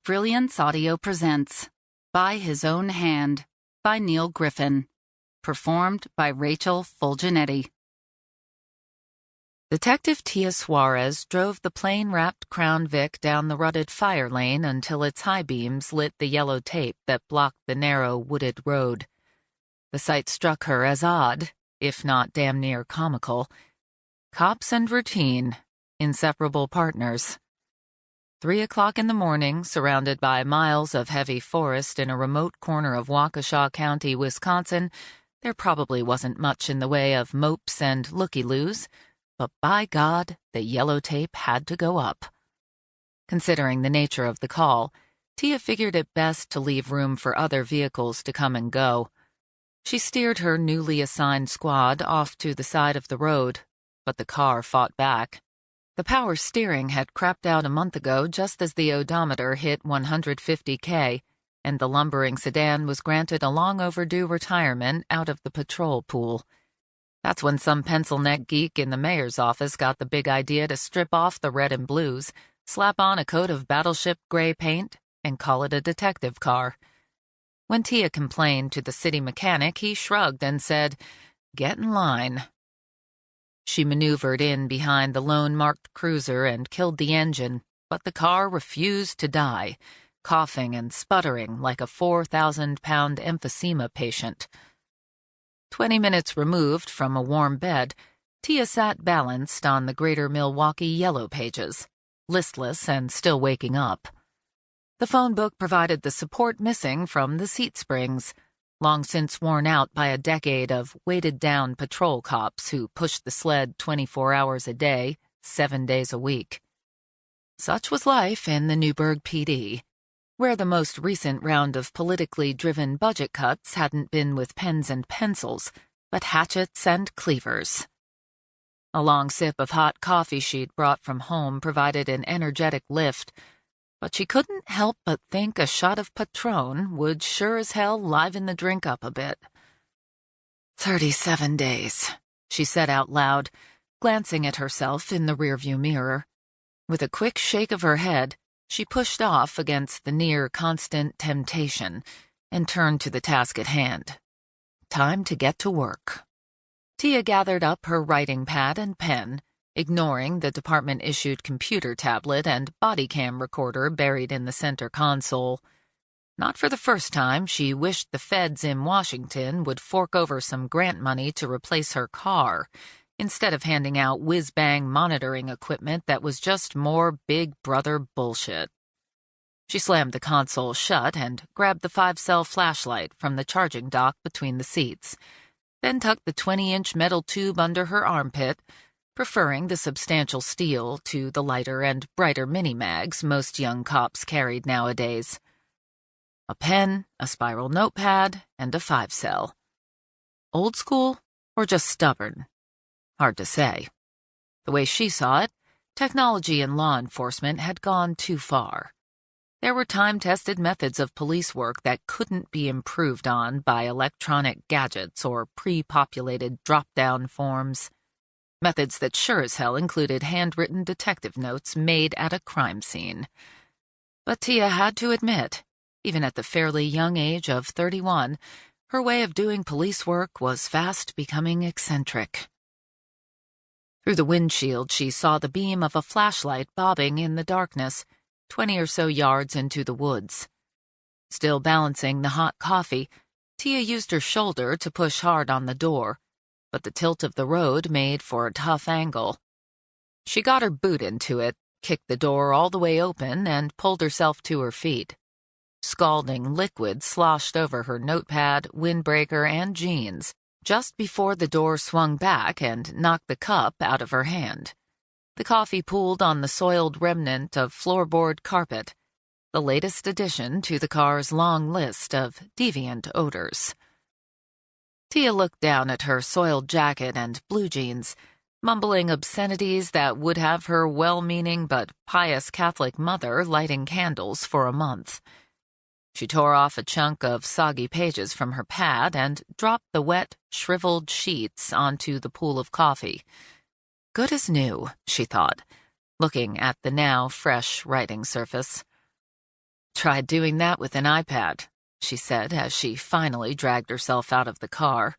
Brilliance Audio presents By His Own Hand by Neal Griffin. Performed by Rachel Fulginetti. Detective Tia Suarez drove the plane-wrapped Crown Vic down the rutted fire lane until its high beams lit the yellow tape that blocked the narrow, wooded road. The sight struck her as odd, if not damn near comical. Cops and routine, inseparable partners. 3 o'clock in the morning, surrounded by miles of heavy forest in a remote corner of Waukesha County, Wisconsin, there probably wasn't much in the way of mopes and looky-loos, but by God, the yellow tape had to go up. Considering the nature of the call, Tia figured it best to leave room for other vehicles to come and go. She steered her newly assigned squad off to the side of the road, but the car fought back. The power steering had crapped out a month ago just as the odometer hit 150K, and the lumbering sedan was granted a long overdue retirement out of the patrol pool. That's when some pencil-neck geek in the mayor's office got the big idea to strip off the red and blues, slap on a coat of battleship gray paint, and call it a detective car. When Tia complained to the city mechanic, he shrugged and said, "Get in line." She maneuvered in behind the lone marked cruiser and killed the engine, but the car refused to die, coughing and sputtering like a 4,000-pound emphysema patient. 20 minutes removed from a warm bed, Tia sat balanced on the Greater Milwaukee Yellow Pages, listless and still waking up. The phone book provided the support missing from the seat springs, long since worn out by a decade of weighted-down patrol cops who pushed the sled 24 hours a day, 7 days a week. Such was life in the Newberg PD, where the most recent round of politically driven budget cuts hadn't been with pens and pencils, but hatchets and cleavers. A long sip of hot coffee she'd brought from home provided an energetic lift, but she couldn't help but think a shot of Patron would sure as hell liven the drink up a bit. 37 days, she said out loud, glancing at herself in the rearview mirror. With a quick shake of her head, she pushed off against the near-constant temptation and turned to the task at hand. Time to get to work. Tia gathered up her writing pad and pen, ignoring the department-issued computer tablet and body cam recorder buried in the center console. Not for the first time, she wished the feds in Washington would fork over some grant money to replace her car, instead of handing out whiz-bang monitoring equipment that was just more Big Brother bullshit. She slammed the console shut and grabbed the 5-cell flashlight from the charging dock between the seats, then tucked the 20-inch metal tube under her armpit, preferring the substantial steel to the lighter and brighter mini-mags most young cops carried nowadays. A pen, a spiral notepad, and a 5-cell. Old school or just stubborn? Hard to say. The way she saw it, technology in law enforcement had gone too far. There were time-tested methods of police work that couldn't be improved on by electronic gadgets or pre-populated drop-down forms. Methods that sure as hell included handwritten detective notes made at a crime scene. But Tia had to admit, even at the fairly young age of 31, her way of doing police work was fast becoming eccentric. Through the windshield, she saw the beam of a flashlight bobbing in the darkness, 20 or so yards into the woods. Still balancing the hot coffee, Tia used her shoulder to push hard on the door, but the tilt of the road made for a tough angle. She got her boot into it, kicked the door all the way open, and pulled herself to her feet. Scalding liquid sloshed over her notepad, windbreaker, and jeans just before the door swung back and knocked the cup out of her hand. The coffee pooled on the soiled remnant of floorboard carpet, the latest addition to the car's long list of deviant odors. Tia looked down at her soiled jacket and blue jeans, mumbling obscenities that would have her well-meaning but pious Catholic mother lighting candles for a month. She tore off a chunk of soggy pages from her pad and dropped the wet, shriveled sheets onto the pool of coffee. Good as new, she thought, looking at the now fresh writing surface. Try doing that with an iPad, she said as she finally dragged herself out of the car.